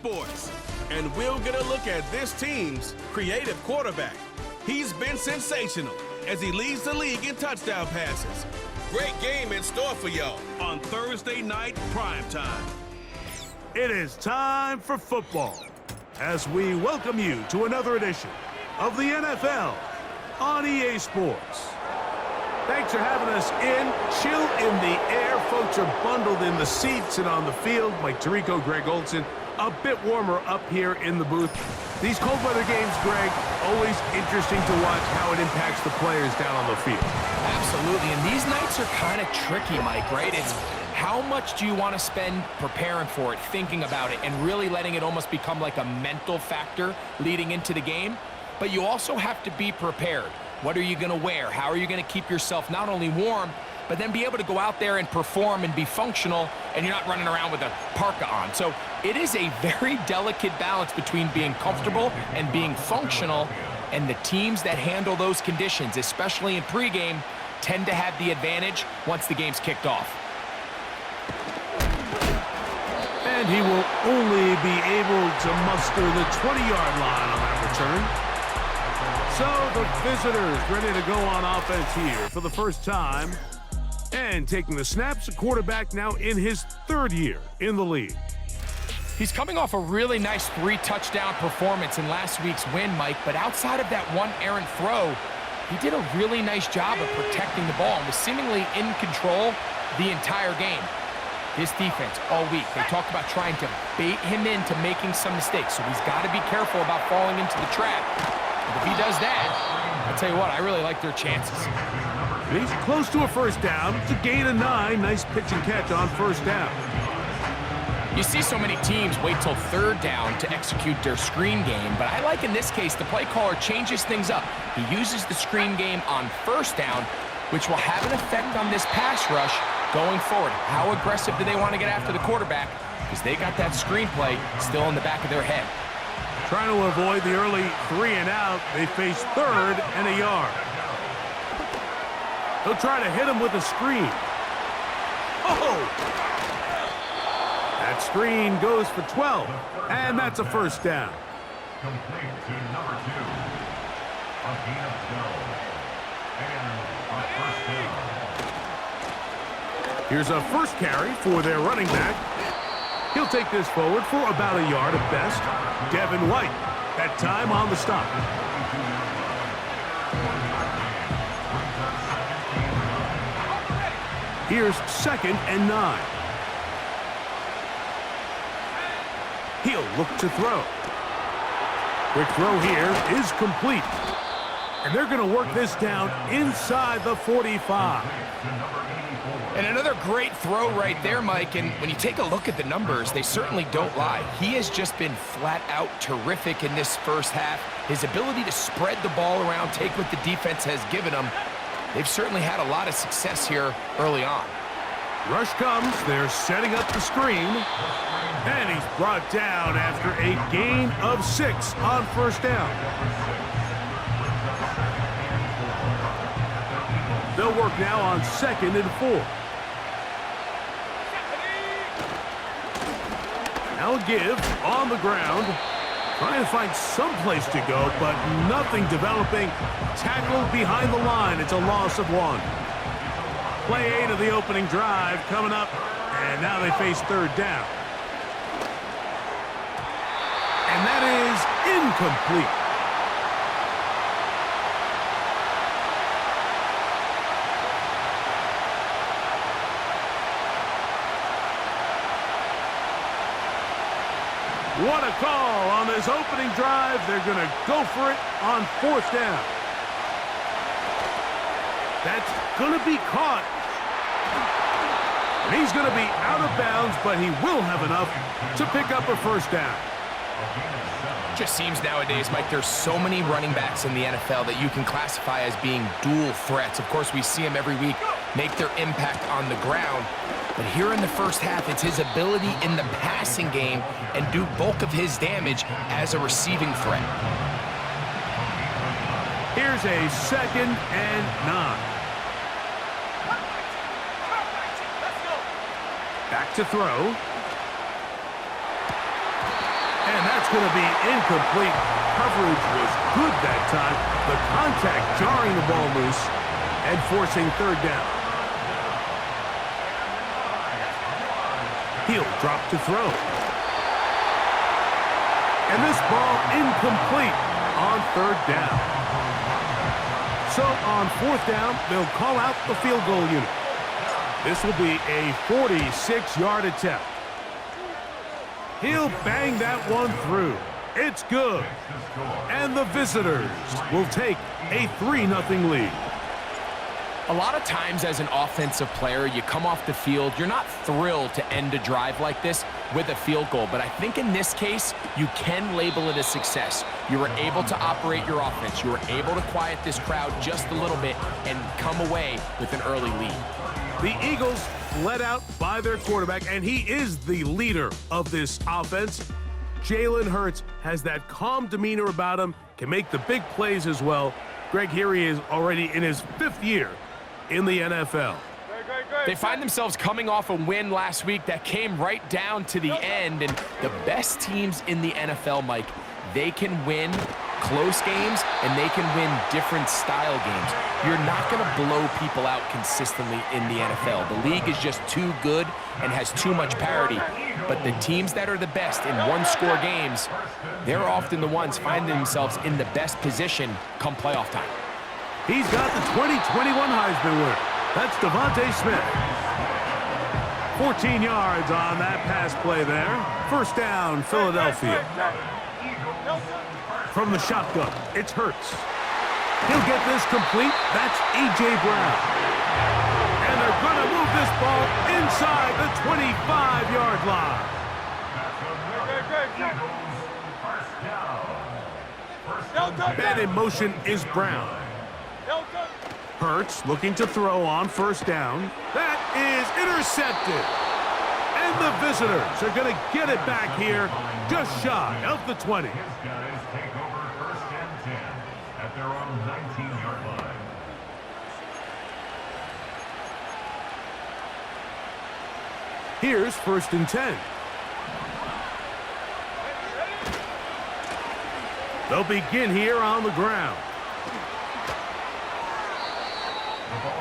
Sports. And we'll get a look at this team's creative quarterback. He's been sensational as he leads the league in touchdown passes. Great game in store for y'all on Thursday night primetime. It is time for football as we welcome you to another edition of the NFL on EA Sports. Thanks for having us in. Chill in the air. Folks are bundled in the seats and on the field. Mike Tirico, Greg Olson. A bit warmer up here in the booth. These cold weather games, Greg, always interesting to watch how it impacts the players down on the field. Absolutely, and these nights are kind of tricky, Mike, right? It's how much do you want to spend preparing for it, thinking about it, and really letting it almost become like a mental factor leading into the game? But you also have to be prepared. What are you going to wear? How are you going to keep yourself not only warm, but then be able to go out there and perform and be functional, and you're not running around with a parka on. So it is a very delicate balance between being comfortable and being functional, and the teams that handle those conditions, especially in pregame, tend to have the advantage once the game's kicked off. And he will only be able to muster the 20-yard line on that return. So the visitors ready to go on offense here for the first time. And taking the snaps, a quarterback now in his third year in the league. He's coming off a really nice 3-touchdown performance in last week's win, Mike, but outside of that one errant throw, he did a really nice job of protecting the ball and was seemingly in control the entire game. This defense all week, they talked about trying to bait him into making some mistakes, so he's got to be careful about falling into the trap. But if he does that, I'll tell you what, I really like their chances. He's close to a first down. It's a gain of 9. Nice pitch and catch on first down. You see so many teams wait till third down to execute their screen game, but I like in this case the play caller changes things up. He uses the screen game on first down, which will have an effect on this pass rush going forward. How aggressive do they want to get after the quarterback? Because they got that screen play still in the back of their head. Trying to avoid the early 3 and out, they face third and a yard. He'll try to hit him with a screen. Oh! That screen goes for 12, and that's a first down. Complete to number 2. A gain of 12. And a first down. Here's a first carry for their running back. He'll take this forward for about a yard at best. Devin White, that time on the stop. Here's 2nd and 9. He'll look to throw. Quick throw here is complete. And they're going to work this down inside the 45. And another great throw right there, Mike. And when you take a look at the numbers, they certainly don't lie. He has just been flat out terrific in this first half. His ability to spread the ball around, take what the defense has given him. They've certainly had a lot of success here early on. Rush comes. They're setting up the screen. And he's brought down after a gain of 6 on first down. They'll work now on 2nd and 4. Now a give on the ground. Trying to find some place to go, but nothing developing. Tackled behind the line. It's a loss of 1. Play 8 of the opening drive coming up, and now they face third down. And that is incomplete. What a call on this opening drive. They're going to go for it on 4th down. That's going to be caught. And he's going to be out of bounds, but he will have enough to pick up a first down. Just seems nowadays, Mike, there's so many running backs in the NFL that you can classify as being dual threats. Of course, we see them every week make their impact on the ground. But here in the first half, it's his ability in the passing game and do bulk of his damage as a receiving threat. Here's a 2nd and 9. Back to throw. going to be incomplete. Coverage was good that time. The contact jarring the ball loose and forcing third down. He'll drop to throw. And this ball incomplete on third down. So on fourth down, they'll call out the field goal unit. This will be a 46-yard attempt. He'll bang that one through. It's good. And the visitors will take a 3-0 lead. A lot of times as an offensive player, you come off the field, you're not thrilled to end a drive like this with a field goal. But I think in this case, you can label it a success. You were able to operate your offense. You were able to quiet this crowd just a little bit and come away with an early lead. The Eagles led out by their quarterback, and he is the leader of this offense. Jalen Hurts has that calm demeanor about him, can make the big plays as well. Greg, here he is already in his 5th year in the NFL. They find themselves coming off a win last week that came right down to the end, and the best teams in the NFL, Mike, they can win close games and they can win different style games. You're not going to blow people out consistently in the NFL. The league is just too good and has too much parity. But the teams that are the best in one-score games, they're often the ones finding themselves in the best position come playoff time. He's got the 2021 Heisman winner. That's Devontae Smith. 14 yards on that pass play there. First down, Philadelphia. From the shotgun, it's Hurts. He'll get this complete. That's A.J. Brown. And they're going to move this ball inside the 25-yard line. Man in motion is Brown. Hurts looking to throw on first down. That is intercepted. And the visitors are going to get it back here just shy of the 20. Take over first and 10 at their own 19-yard line. Here's first and 10. They'll begin here on the ground.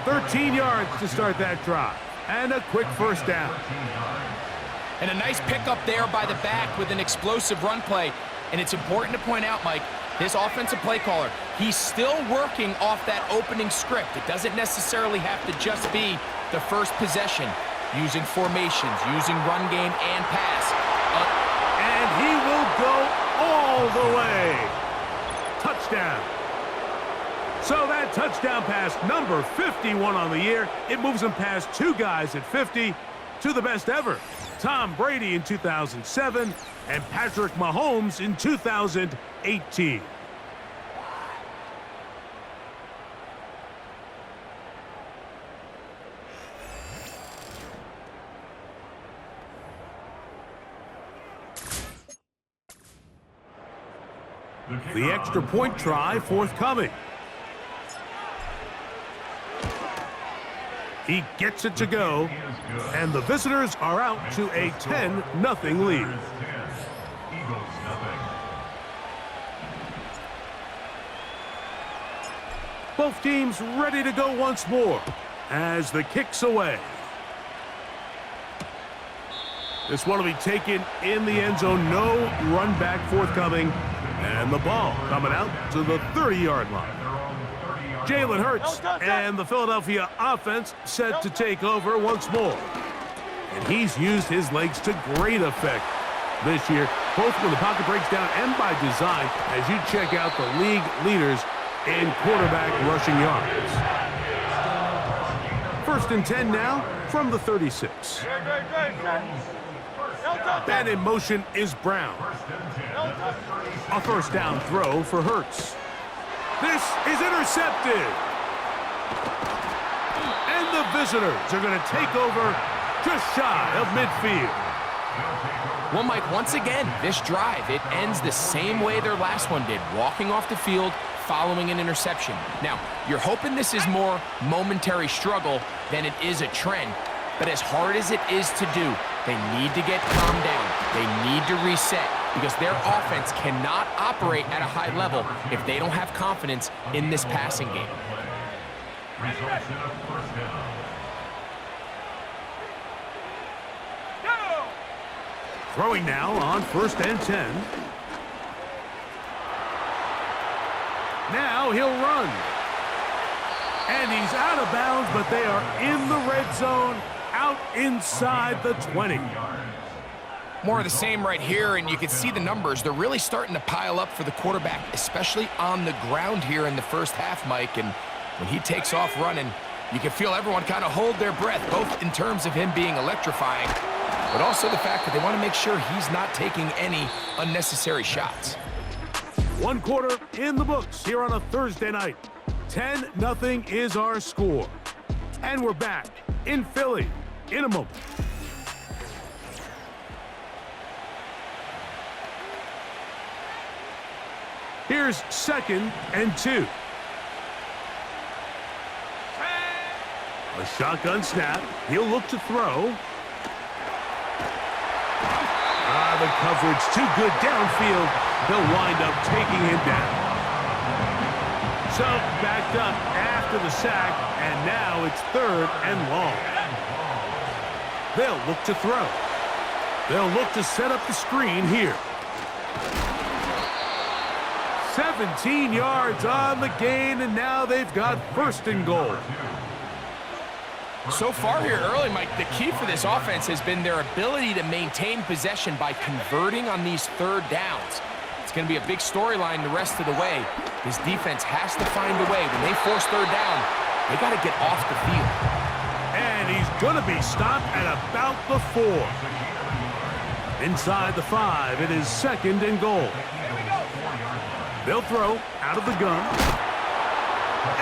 13 yards to start that drive. And a quick first down. And a nice pickup there by the back with an explosive run play. And it's important to point out, Mike, this offensive play caller, he's still working off that opening script. It doesn't necessarily have to just be the first possession. Using formations, using run game and pass. And he will go all the way. Touchdown. So that touchdown pass, number 51 on the year, it moves him past 2 guys at 50 to the best ever. Tom Brady in 2007 and Patrick Mahomes in 2018. The extra point try forthcoming. He gets it to go, and the visitors are out to a 10-0 lead. Both teams ready to go once more as the kick's away. This one will be taken in the end zone. No run back forthcoming. And the ball coming out to the 30-yard line. Jalen Hurts and the Philadelphia offense set to take over once more. And he's used his legs to great effect this year, both when the pocket breaks down and by design, as you check out the league leaders in quarterback rushing yards. First and 10 now from the 36. Man in motion is Brown. A first down throw for Hurts. This is intercepted. And the visitors are going to take over just shy of midfield. Well, Mike, once again, this drive, it ends the same way their last one did, walking off the field, following an interception. Now, you're hoping this is more momentary struggle than it is a trend, but as hard as it is to do, they need to get calmed down. They need to reset. because their offense cannot operate at a high level if they don't have confidence in this passing game. Results in a first down. Throwing now on 1st and 10. Now he'll run. And he's out of bounds, but they are in the red zone, out inside the 20. More of the same right here, and you can see the numbers. They're really starting to pile up for the quarterback, especially on the ground here in the first half, Mike. And when he takes off running, you can feel everyone kind of hold their breath, both in terms of him being electrifying, but also the fact that they want to make sure he's not taking any unnecessary shots. 1 quarter in the books here on a Thursday night. 10-0 is our score. And we're back in Philly in a moment. Here's 2nd and 2. A shotgun snap. He'll look to throw. The coverage too good downfield. They'll wind up taking him down. So backed up after the sack, and now it's 3rd and long. They'll look to throw. They'll look to set up the screen here. 17 yards on the gain, and now they've got 1st and goal. So far here early, Mike, the key for this offense has been their ability to maintain possession by converting on these 3rd downs. It's going to be a big storyline the rest of the way. This defense has to find a way. When they force 3rd down, they got to get off the field. And he's going to be stopped at about the 4. Inside the 5, it is 2nd and goal. They'll throw out of the gun.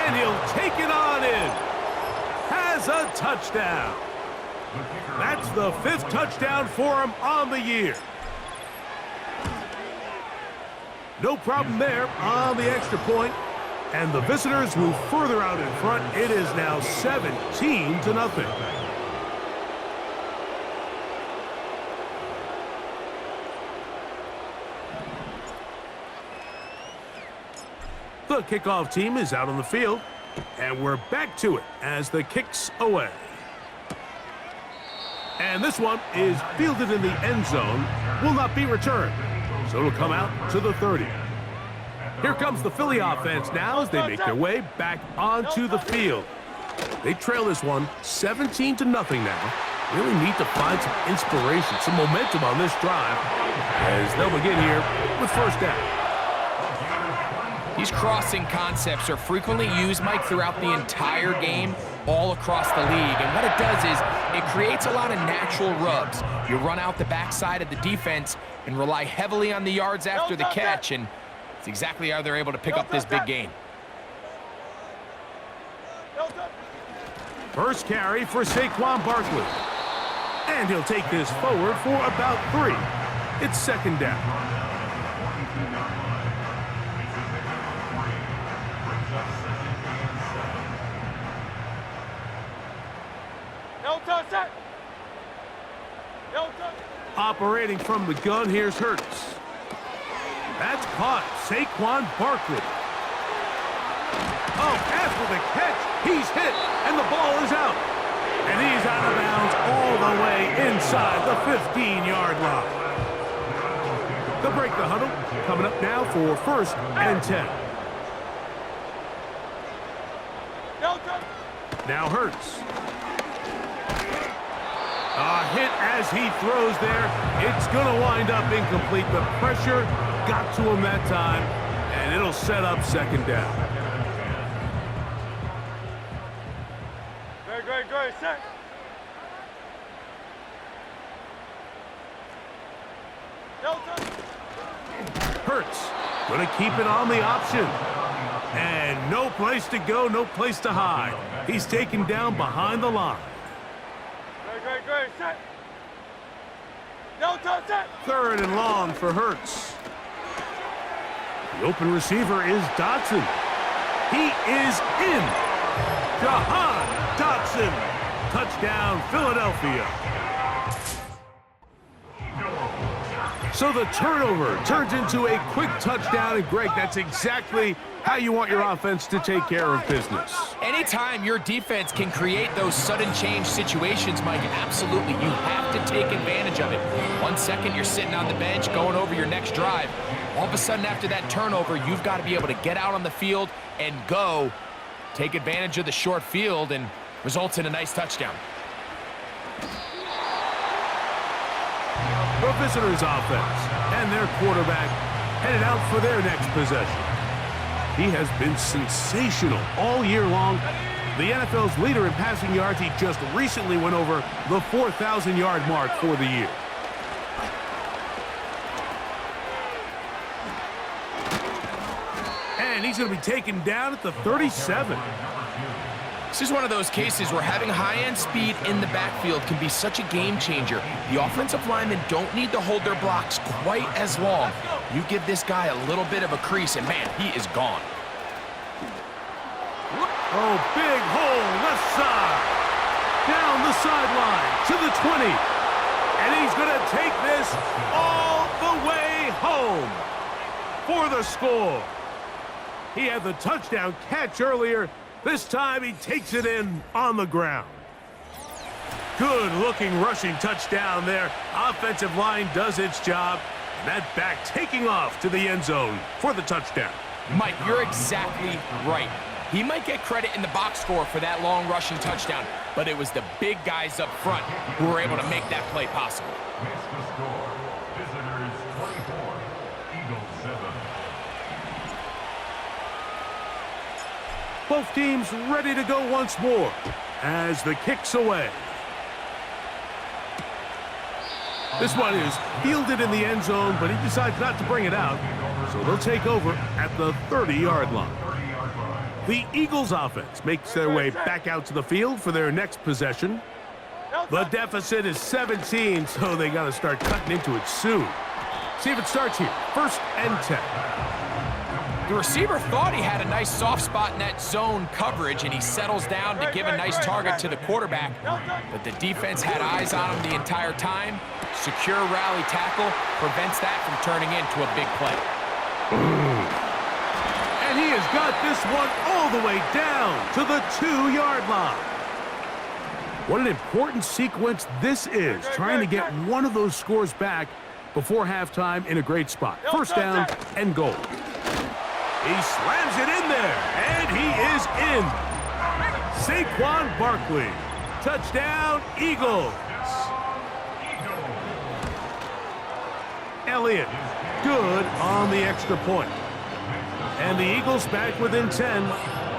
And he'll take it on in. Has a touchdown. That's the 5th touchdown for him on the year. No problem there on the extra point. And the visitors move further out in front. It is now 17-0. The kickoff team is out on the field. And we're back to it as the kick's away. And this one is fielded in the end zone. Will not be returned. So it'll come out to the 30. Here comes the Philly offense now as they make their way back onto the field. They trail this one 17-0 now. Really need to find some inspiration, some momentum on this drive as they'll begin here with 1st down. These crossing concepts are frequently used, Mike, throughout the entire game, all across the league. And what it does is it creates a lot of natural rubs. You run out the backside of the defense and rely heavily on the yards after the catch, and it's exactly how they're able to pick up this big gain. First carry for Saquon Barkley. And he'll take this forward for about 3. It's 2nd down. Operating from the gun, here's Hurts. That's caught. Saquon Barkley. Oh, after the catch, he's hit, and the ball is out. And he's out of bounds all the way inside the 15-yard line. They'll break the huddle. Coming up now for 1st and 10. Now Hurts. A hit as he throws there. It's going to wind up incomplete. The pressure got to him that time, and it'll set up 2nd down. Great, set. Hurts going to keep it on the option. And no place to go, no place to hide. He's taken down behind the line. Great, set. Set. 3rd and long for Hurts. The open receiver is Dotson. He is in. Jahan Dotson. Touchdown, Philadelphia. So the turnover turns into a quick touchdown, and Greg, that's exactly how you want your offense to take care of business. Anytime your defense can create those sudden change situations, Mike, absolutely, you have to take advantage of it. 1 second, you're sitting on the bench, going over your next drive. All of a sudden, after that turnover, you've got to be able to get out on the field and go. Take advantage of the short field, and results in a nice touchdown. The visitors' offense and their quarterback headed out for their next possession. He has been sensational all year long. The NFL's leader in passing yards, he just recently went over the 4,000-yard mark for the year. And he's going to be taken down at the 37. This is one of those cases where having high-end speed in the backfield can be such a game changer. The offensive linemen don't need to hold their blocks quite as long. You give this guy a little bit of a crease, and man, he is gone. Oh, big hole, left side. Down the sideline to the 20. And he's going to take this all the way home for the score. He had the touchdown catch earlier. This time he takes it in on the ground. Good-looking rushing touchdown there. Offensive line does its job. And that back taking off to the end zone for the touchdown. Mike, you're exactly right. He might get credit in the box score for that long rushing touchdown, but it was the big guys up front who were able to make that play possible. It's the score. Visitors 24, Eagles 7. Both teams ready to go once more as the kick's away. This one is fielded in the end zone, but he decides not to bring it out, so they'll take over at the 30-yard line. The Eagles offense makes their way back out to the field for their next possession. The deficit is 17, so they got to start cutting into it soon. See if it starts here. 1st and 10. The receiver thought he had a nice soft spot in that zone coverage, and he settles down to give a nice target to the quarterback. But the defense had eyes on him the entire time. Secure rally tackle prevents that from turning into a big play. And he has got this one all the way down to the 2-yard line. What an important sequence this is, trying to get one of those scores back before halftime in a great spot. 1st down and goal. He slams it in there, and he is in. Saquon Barkley. Touchdown, Eagles. Elliott, good on the extra point. And the Eagles back within 10.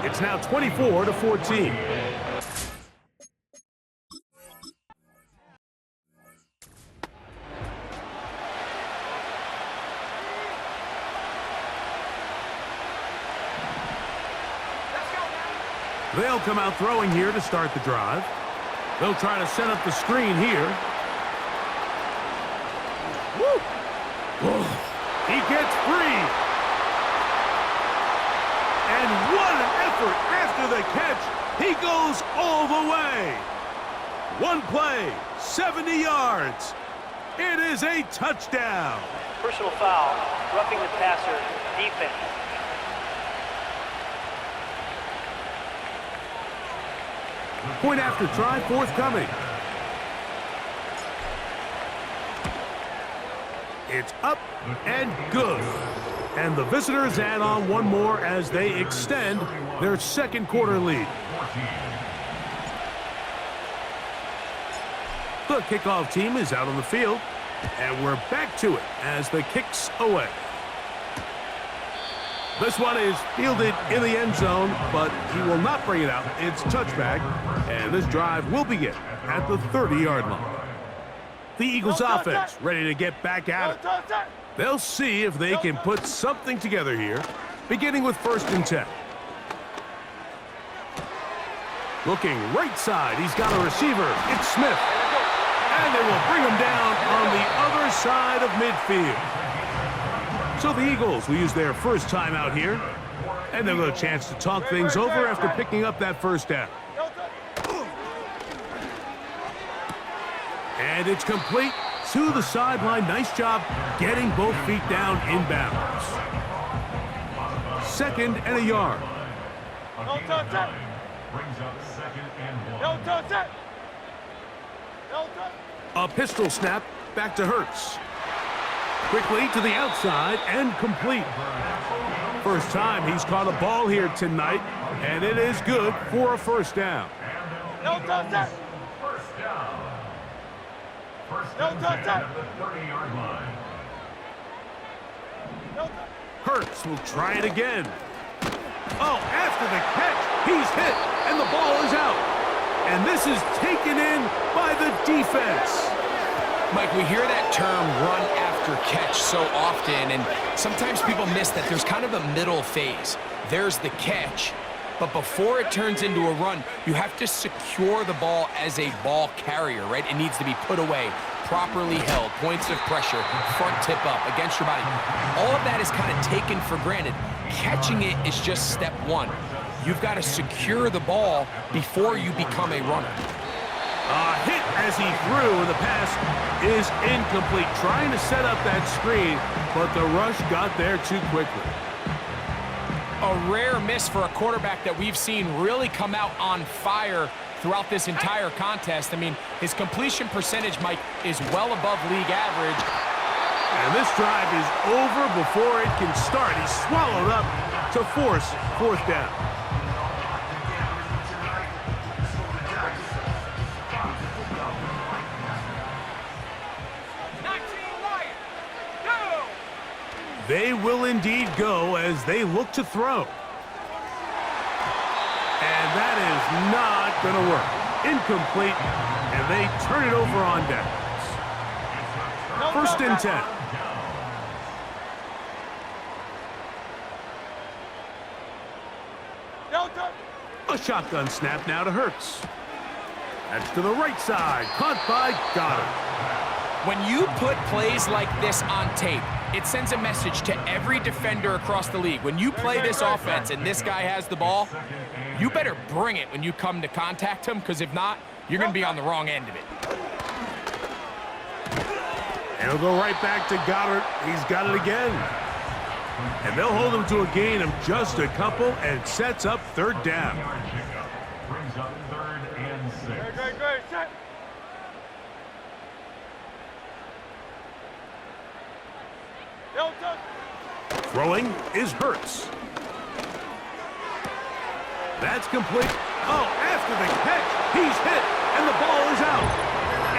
It's now 24-14. They'll come out throwing here to start the drive. They'll try to set up the screen here. Woo! Whoa. He gets free. And what an effort after the catch. He goes all the way. One play, 70 yards. It is a touchdown. Personal foul, roughing the passer, defense. Point after try forthcoming. It's up and good. And the visitors add on one more as they extend their 2nd quarter lead. The kickoff team is out on the field, and we're back to it as the kick's away. This one is fielded in the end zone, but he will not bring it out. It's touchback, and this drive will begin at the 30-yard line. The Eagles offense ready to get back at it. They'll see if they can put something together here, beginning with 1st and 10. Looking right side, he's got a receiver. It's Smith. And they will bring him down on the other side of midfield. So the Eagles will use their first time out here, and they'll get a chance to talk things over after picking up that 1st down. And it's complete. to the sideline. Nice job getting both feet down inbounds. 2nd and a yard. Don't touch it. Brings up 2nd and 1. Don't touch it. Don't touch it. A pistol snap back to Hurts. Quickly to the outside and complete. First time he's caught a ball here tonight, and it is good for a first down. Don't touch it. First down. Don't touch it. At the 30-yard line. Hurts will try it again. Oh, after the catch, he's hit, and the ball is out. And this is taken in by the defense. Mike, we hear that term run after catch so often, and sometimes people miss that there's kind of a middle phase. There's the catch, but before it turns into a run, you have to secure the ball as a ball carrier, right? It needs to be put away, properly held, points of pressure, front tip up against your body. All of that is kind of taken for granted. Catching it is just step one. You've got to secure the ball before you become a runner. Hit as he threw, and the pass is incomplete. Trying to set up that screen, but the rush got there too quickly. A rare miss for a quarterback that we've seen really come out on fire throughout this entire contest. I mean, his completion percentage, Mike, is well above league average. And this drive is over before it can start. He's swallowed up to force 4th down. They will indeed go as they look to throw. And that is not going to work. Incomplete, and they turn it over on downs. 1st and 10. A shotgun snap now to Hurts. That's to the right side, caught by Goddard. When you put plays like this on tape, it sends a message to every defender across the league. When you play this offense and this guy has the ball, you better bring it when you come to contact him, because if not, you're going to be on the wrong end of it. And he'll go right back to Goddard. He's got it again. And they'll hold him to a gain of just a couple, and sets up 3rd down. Brings up 3rd and 6. Great. Set. Throwing is Hurts. That's complete. Oh, after the catch, he's hit, and the ball is out.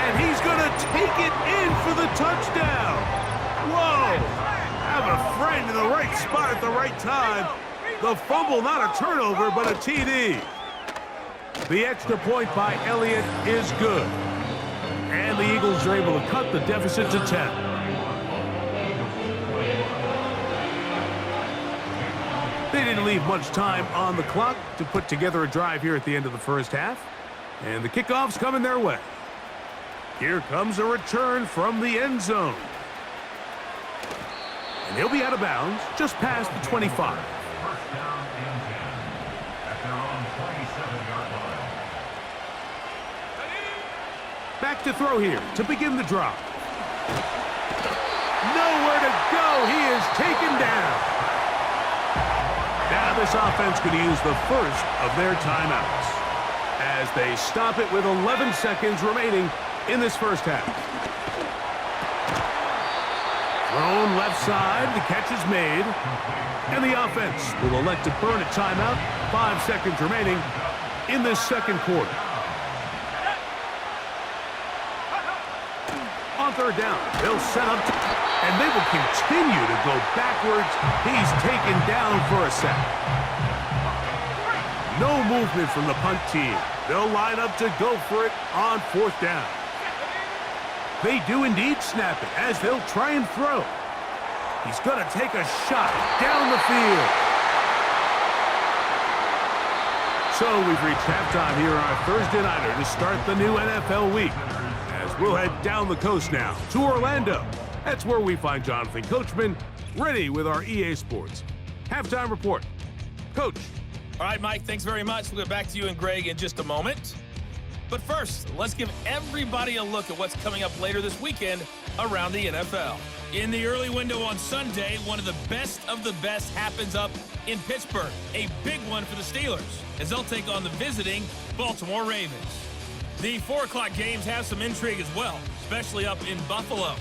And he's going to take it in for the touchdown. Whoa! Have a friend in the right spot at the right time. The fumble, not a turnover, but a TD. The extra point by Elliott is good. And the Eagles are able to cut the deficit to 10. They didn't leave much time on the clock to put together a drive here at the end of the first half. And the kickoff's coming their way. Here comes a return from the end zone. And he'll be out of bounds just past the 25. First down and 10 at their own 27-yard line. Back to throw here to begin the drive. Nowhere to go. He is taken down. Now this offense could use the first of their timeouts as they stop it with 11 seconds remaining in this first half. Thrown left side, the catch is made, and the offense will elect to burn a timeout. 5 seconds remaining in this second quarter. On 3rd down, they'll set up and they will continue to go backwards. He's taken down for a sack. No movement from the punt team. They'll line up to go for it on 4th down. They do indeed snap it as they'll try and throw. He's going to take a shot down the field. So we've reached halftime here on our Thursday nighter to start the new NFL week. As we'll head down the coast now to Orlando. That's where we find Jonathan Coachman ready with our EA Sports halftime report. Coach. All right, Mike, thanks very much. We'll get back to you and Greg in just a moment. But first, let's give everybody a look at what's coming up later this weekend around the NFL. In the early window on Sunday, one of the best happens up in Pittsburgh. A big one for the Steelers, as they'll take on the visiting Baltimore Ravens. The 4 o'clock games have some intrigue as well, especially up in Buffalo,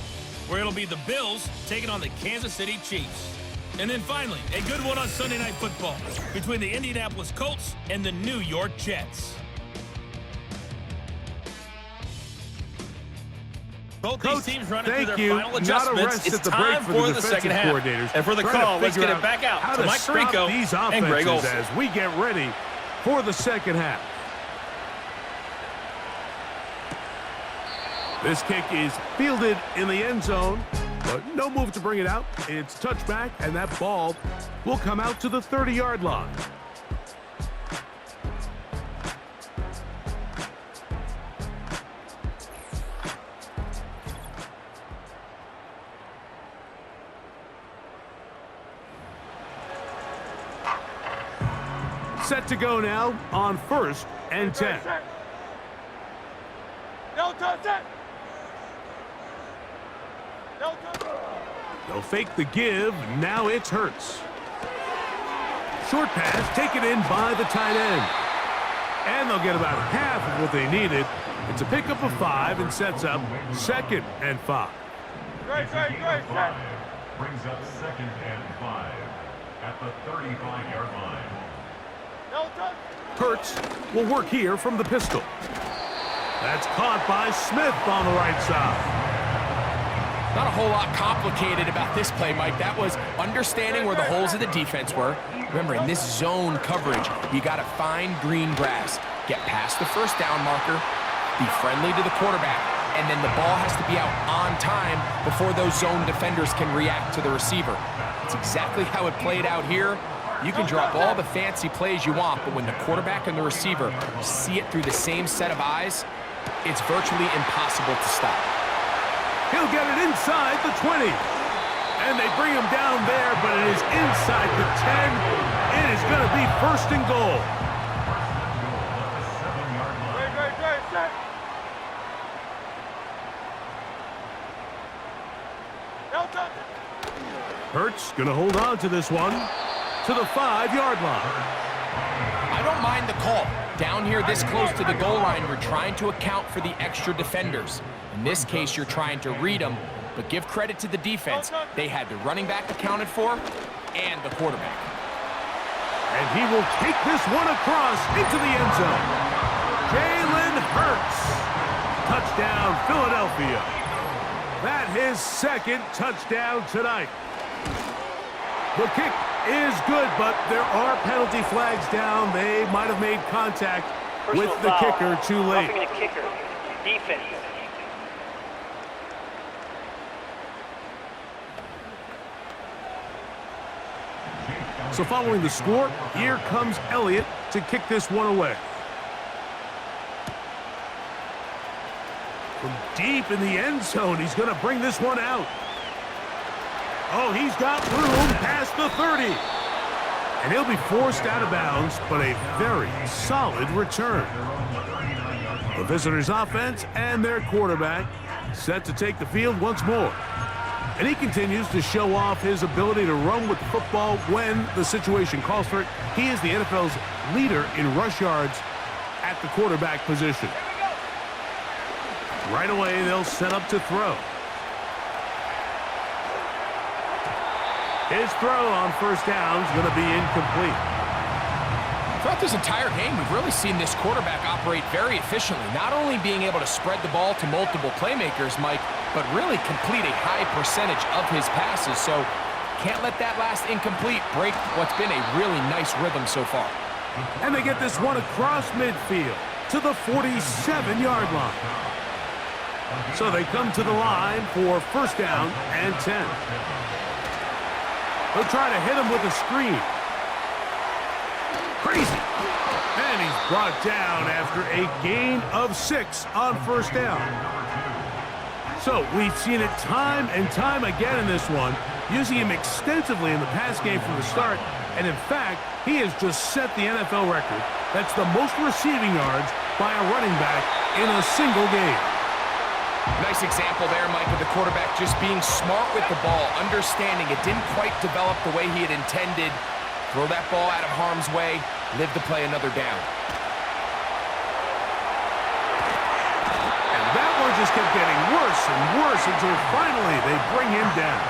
where it'll be the Bills taking on the Kansas City Chiefs. And then finally, a good one on Sunday Night Football between the Indianapolis Colts and the New York Jets. Both these teams running through their final adjustments. It's time for the second half. And for the call, let's get it back out to Mike Tirico and Greg Olsen. As we get ready for the second half. This kick is fielded in the end zone, but no move to bring it out. It's touchback, and that ball will come out to the 30-yard line. Set to go now on 1st and 10. No touch it! They'll fake the give. Now it's Hurts. Short pass taken in by the tight end. And they'll get about half of what they needed. It's a pickup of 5 and sets up 2nd and 5. Brings up 2nd and 5 at the 35-yard line. Hurts will work here from the pistol. That's caught by Smith on the right side. Not a whole lot complicated about this play, Mike. That was understanding where the holes of the defense were. Remember, in this zone coverage, you got to find green grass, get past the first down marker, be friendly to the quarterback, and then the ball has to be out on time before those zone defenders can react to the receiver. It's exactly how it played out here. You can drop all the fancy plays you want, but when the quarterback and the receiver see it through the same set of eyes, it's virtually impossible to stop. He'll get it inside the 20. And they bring him down there, but it is inside the 10. It is going to be 1st and goal. Hurts going to hold on to this one to the 5-yard line. I don't mind the call. Down here this close to the goal line, you're trying to account for the extra defenders. In this case, you're trying to read them, but give credit to the defense. They had the running back accounted for and the quarterback. And he will take this one across into the end zone. Jalen Hurts. Touchdown, Philadelphia. That his 2nd touchdown tonight. The kick is good, but there are penalty flags down. They might have made contact with the kicker too late. Roughing the kicker. Defense. So following the score, here comes Elliott to kick this one away. From deep in the end zone, he's going to bring this one out. Oh, he's got room past the 30. And he'll be forced out of bounds, but a very solid return. The visitors' offense and their quarterback set to take the field once more. And he continues to show off his ability to run with the football when the situation calls for it. He is the NFL's leader in rush yards at the quarterback position. Right away, they'll set up to throw. His throw on 1st down is going to be incomplete. Throughout this entire game, we've really seen this quarterback operate very efficiently, not only being able to spread the ball to multiple playmakers, Mike, but really complete a high percentage of his passes. So can't let that last incomplete break what's been a really nice rhythm so far. And they get this one across midfield to the 47-yard line. So they come to the line for 1st down and 10. They'll try to hit him with a screen. Crazy. And he's brought down after a gain of 6 on 1st down. So we've seen it time and time again in this one, using him extensively in the pass game from the start. And in fact, he has just set the NFL record. That's the most receiving yards by a running back in a single game. Nice example there, Mike, of the quarterback just being smart with the ball, understanding it didn't quite develop the way he had intended. Throw that ball out of harm's way, live to play another down. And that one just kept getting worse and worse until finally they bring him down.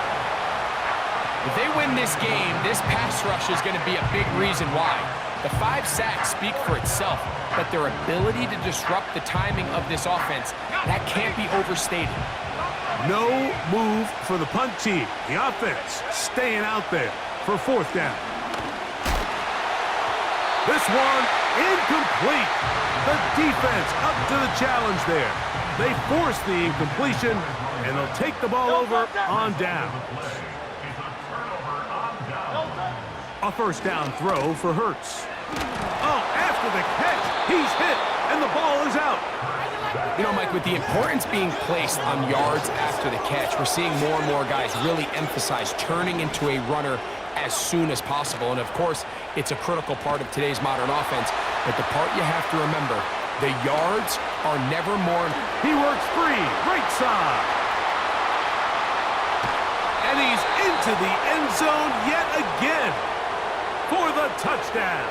If they win this game, this pass rush is going to be a big reason why. The 5 sacks speak for itself, but their ability to disrupt the timing of this offense, that can't be overstated. No move for the punt team. The offense staying out there for 4th down. This one incomplete. The defense up to the challenge there. They force the incompletion, and they'll take the ball over on down. A 1st down throw for Hurts. Oh, after the catch, he's hit, and the ball is out. You know, Mike, with the importance being placed on yards after the catch, we're seeing more and more guys really emphasize turning into a runner as soon as possible. And, of course, it's a critical part of today's modern offense. But the part you have to remember, the yards are never more. He works free, right side. And he's into the end zone yet again for the touchdown.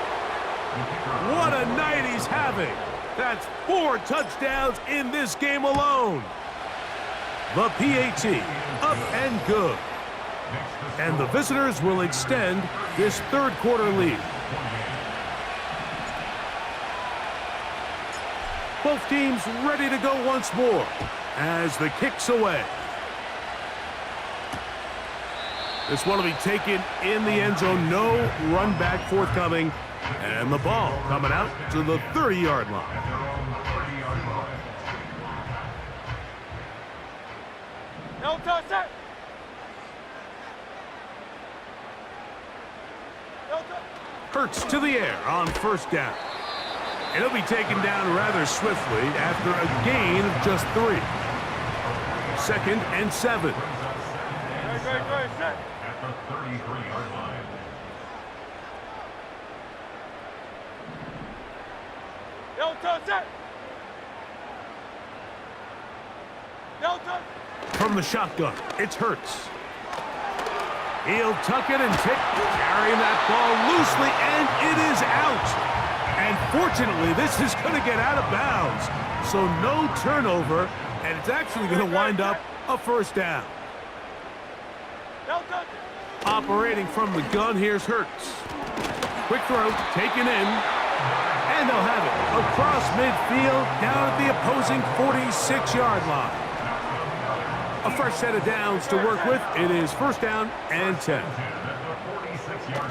What a night he's having. That's 4 touchdowns in this game alone. The PAT, up and good. And the visitors will extend this 3rd quarter lead. Both teams ready to go once more as the kick's away. This one will be taken in the end zone. No run back forthcoming. And the ball coming out to the 30-yard line. No touch it. Hurts to the air on 1st down. And he'll be taken down rather swiftly after a gain of just 3. 2nd and 7. At the 33-yard line. From the shotgun, it's Hurts. He'll tuck it and carrying that ball loosely, and it is out. And fortunately, this is going to get out of bounds. So no turnover, and it's actually going to wind up a 1st down. Operating from the gun, here's Hurts. Quick throw, taken in. And they'll have it across midfield, down at the opposing 46-yard line. A fresh set of downs to work with. It is 1st down and 10.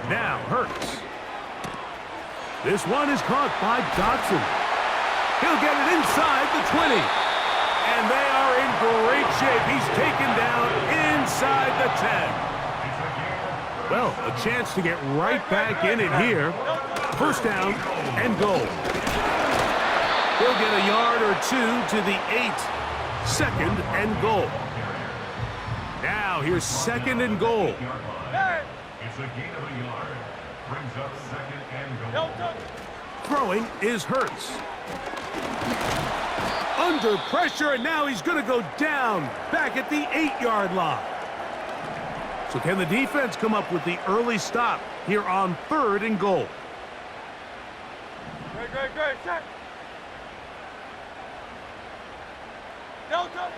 Now Hurts. This one is caught by Dotson. He'll get it inside the 20. And they are in great shape. He's taken down inside the 10. Well, a chance to get right back in it here. 1st down and goal. He'll get a yard or 2 to the 8. 2nd and goal. Now here's 2nd and goal. It's a gain of a yard. Brings up 2nd and goal. Throwing is Hurts. Under pressure, and now he's going to go down back at the 8-yard line. So can the defense come up with the early stop here on 3rd and goal? Great. Set. Delta.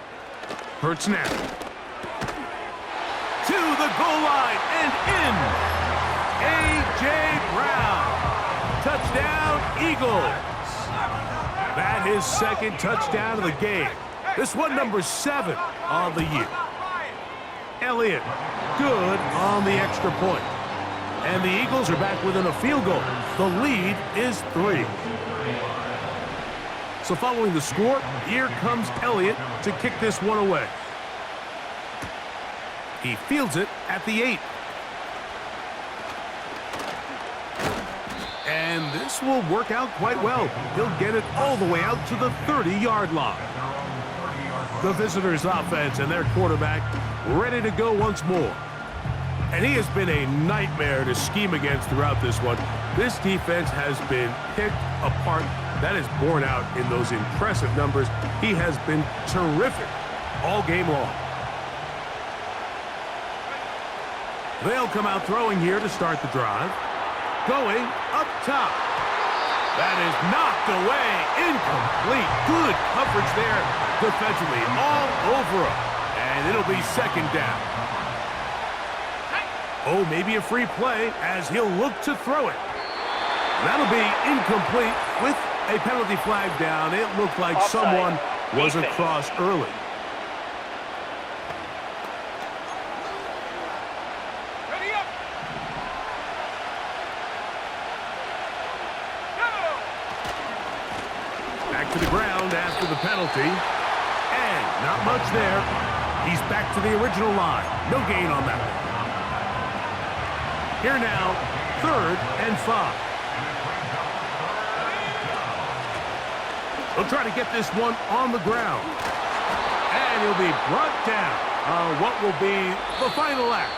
Hurts now. To the goal line and in. A.J. Brown. Touchdown, Eagles. That is 2nd touchdown of the game. This one number 7 on the year. Elliott, good on the extra point. And the Eagles are back within a field goal. The lead is 3. So following the score, here comes Elliott to kick this one away. He fields it at the 8. And this will work out quite well. He'll get it all the way out to the 30-yard line. The visitors' offense and their quarterback ready to go once more. And he has been a nightmare to scheme against throughout this one. This defense has been picked apart. That is borne out in those impressive numbers. He has been terrific all game long. They'll come out throwing here to start the drive. Going up top. That is knocked away. Incomplete. Good coverage there defensively. All over him. And it'll be second down. Oh, maybe a free play as he'll look to throw it. That'll be incomplete with a penalty flag down. It looked like someone was across early. Back to the ground after the penalty. And not much there. He's back to the original line. No gain on that one. Here now, 3rd and 5. He'll try to get this one on the ground. And he'll be brought down on what will be the final act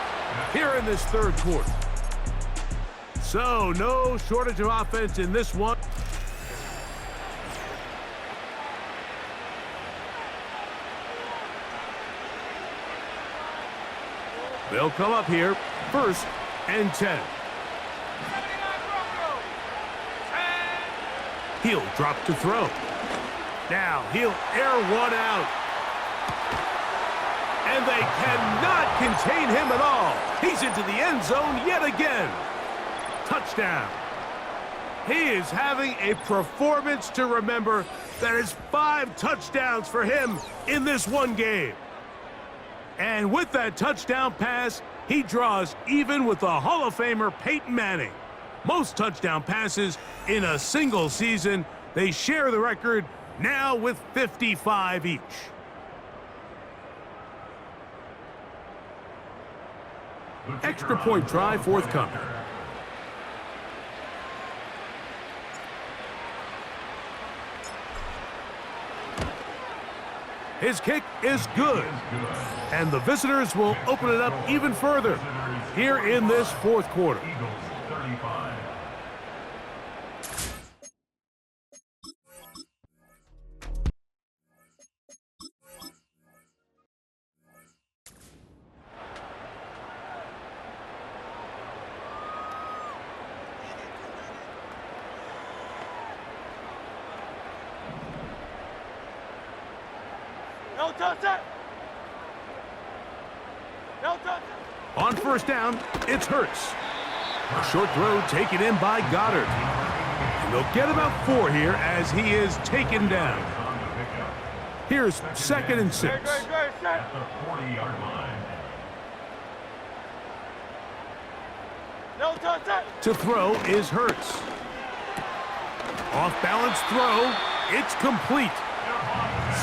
here in this 3rd quarter. So, no shortage of offense in this one. They'll come up here, 1st and 10. He'll drop to throw. Now he'll air one out. And they cannot contain him at all. He's into the end zone yet again. Touchdown. He is having a performance to remember. That is 5 touchdowns for him in this one game. And with that touchdown pass, he draws even with the Hall of Famer Peyton Manning. Most touchdown passes in a single season. They share the record now with 55 each. Extra point try forthcoming. His kick is good. And the visitors will open it up even further here in this 4th quarter. On 1st down, it's Hurts. A short throw taken in by Goddard. And they'll get about 4 here as he is taken down. Here's 2nd and 6. At the 40-yard line. To throw is Hurts. Off-balance throw. It's complete.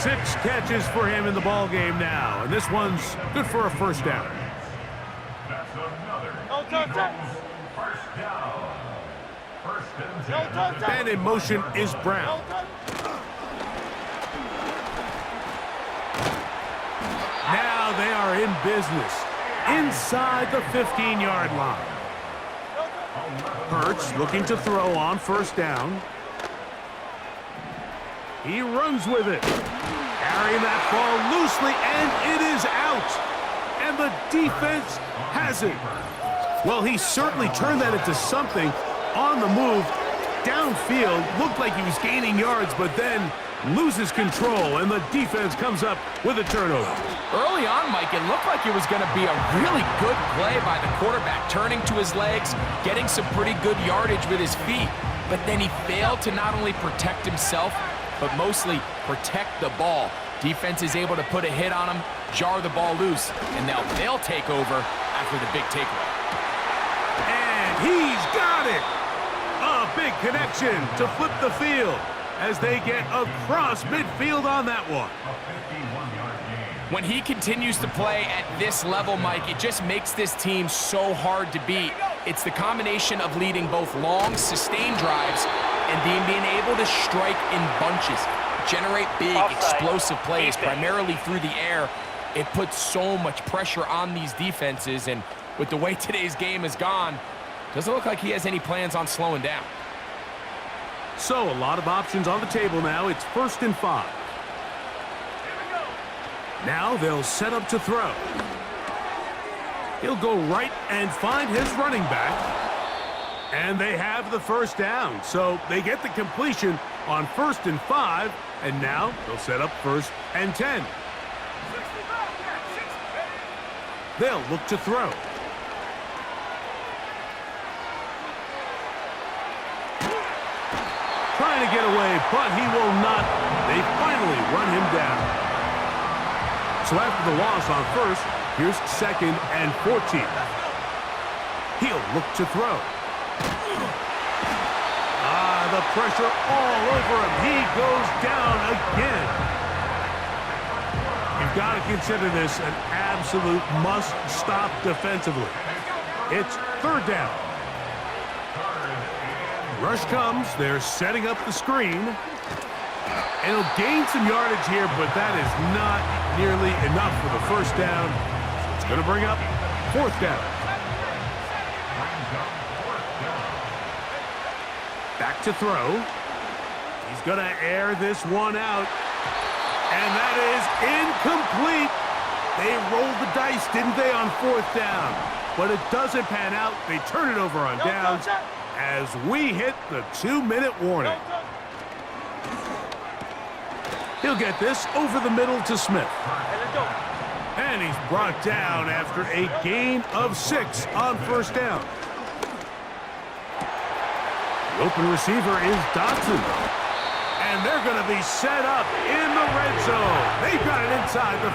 6 catches for him in the ball game now. And this one's good for a 1st down. That's another first down. 1st and 10. And in motion is Brown. Now they are in business inside the 15-yard line. Hurts looking to throw on 1st down. He runs with it. Carrying that ball loosely, and it is out. And the defense has it. Well, he certainly turned that into something on the move. Downfield, looked like he was gaining yards, but then loses control, and the defense comes up with a turnover. Early on, Mike, it looked like it was going to be a really good play by the quarterback, turning to his legs, getting some pretty good yardage with his feet, but then he failed to not only protect himself, but mostly protect the ball. Defense is able to put a hit on him, jar the ball loose, and now they'll take over after the big takeaway. And he's got it! A big connection to flip the field as they get across midfield on that one. When he continues to play at this level, Mike, it just makes this team so hard to beat. It's the combination of leading both long, sustained drives and being able to strike in bunches, generate big, explosive plays, primarily through the air. It puts so much pressure on these defenses, and with the way today's game has gone, doesn't look like he has any plans on slowing down. So a lot of options on the table now. It's 1st and 5. Now they'll set up to throw. He'll go right and find his running back. And they have the first down, so they get the completion on 1st and 5, and now they'll set up 1st and 10. They'll look to throw. Trying to get away, but he will not. They finally run him down. So after the loss on 1st, here's 2nd and 14. He'll look to throw. The pressure all over him. He goes down again. You've got to consider this an absolute must-stop defensively. It's 3rd down. Rush comes. They're setting up the screen. And he'll gain some yardage here, but that is not nearly enough for the 1st down. So it's going to bring up 4th down. Back to throw. He's going to air this one out. And that is incomplete. They rolled the dice, didn't they, on 4th down? But it doesn't pan out. They turn it over on downs as we hit the 2-minute warning. He'll get this over the middle to Smith. And he's brought down after a gain of 6 on 1st down. The open receiver is Dotson. And they're going to be set up in the red zone. They've got it inside the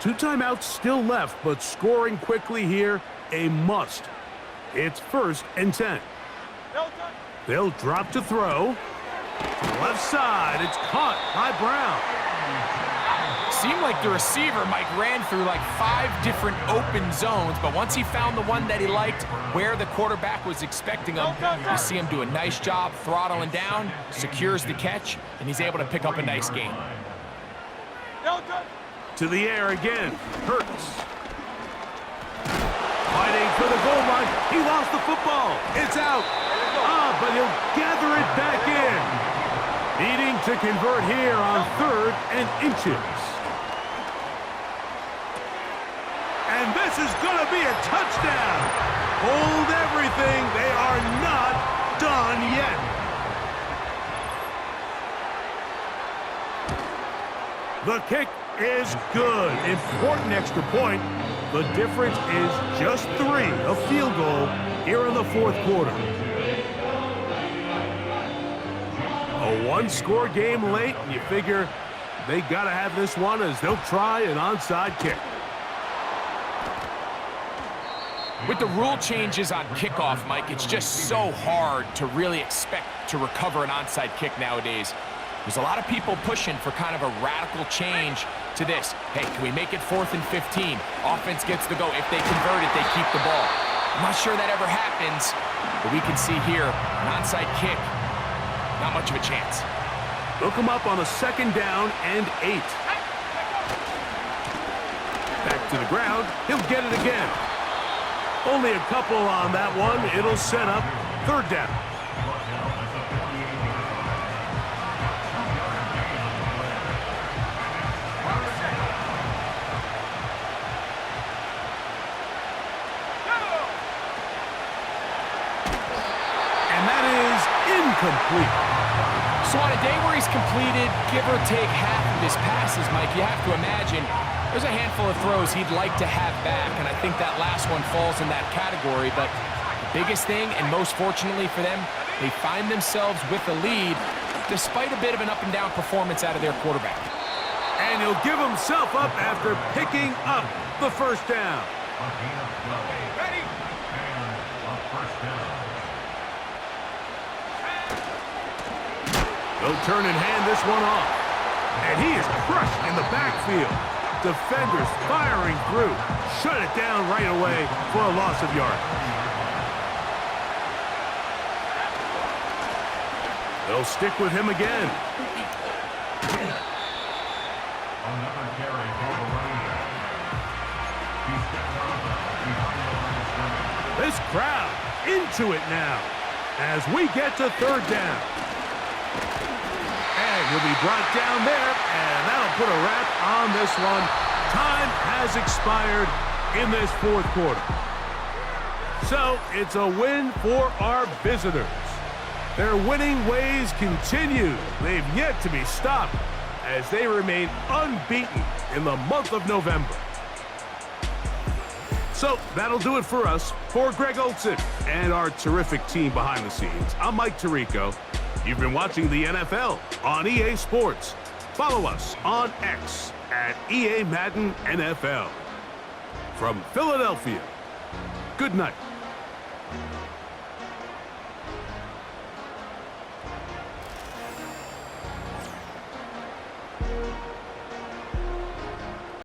15. 2 timeouts still left, but scoring quickly here, a must. It's 1st and 10. They'll drop to throw. Left side, it's caught by Brown. Seemed like the receiver, Mike, ran through like 5 different open zones, but once he found the one that he liked, where the quarterback was expecting him, you see him do a nice job throttling down, secures the catch, and he's able to pick up a nice gain. To the air again, Hurts. Fighting for the goal line, he lost the football, it's out. But he'll gather it back in. Needing to convert here on 3rd and inches. And this is going to be a touchdown. Hold everything. They are not done yet. The kick is good. Important extra point. The difference is just 3, a field goal here in the 4th quarter. A 1-score game late, and you figure they got to have this one as they'll try an onside kick. With the rule changes on kickoff, Mike, it's just so hard to really expect to recover an onside kick nowadays. There's a lot of people pushing for kind of a radical change to this. Hey, can we make it 4th and 15? Offense gets the go. If they convert it, they keep the ball. I'm not sure that ever happens, but we can see here an onside kick. Not much of a chance. They'll come up on a 2nd down and 8. Back to the ground. He'll get it again. Only a couple on that one. It'll set up 3rd down. And that is incomplete. So on a day where he's completed, give or take half of his passes, Mike, you have to imagine there's a handful of throws he'd like to have back, and I think that last one falls in that category. But the biggest thing, and most fortunately for them, they find themselves with the lead despite a bit of an up-and-down performance out of their quarterback. And he'll give himself up after picking up the 1st down. Ready? And a 1st down. They'll turn and hand this one off. And he is crushed in the backfield. Defenders firing through. Shut it down right away for a loss of yardage. They'll stick with him again. Another carry for the running back. He steps up behind the line of scrimmage. This crowd into it now as we get to 3rd down. And flag will be brought down there, and that'll put a wrap on this one. Time has expired in this fourth quarter. So it's a win for our visitors. Their winning ways continue. They've yet to be stopped as they remain unbeaten in the month of November. So that'll do it for us. For Greg Olson and our terrific team behind the scenes, I'm Mike Tirico. You've been watching the NFL on EA Sports. Follow us on X at EA Madden NFL. From Philadelphia, good night.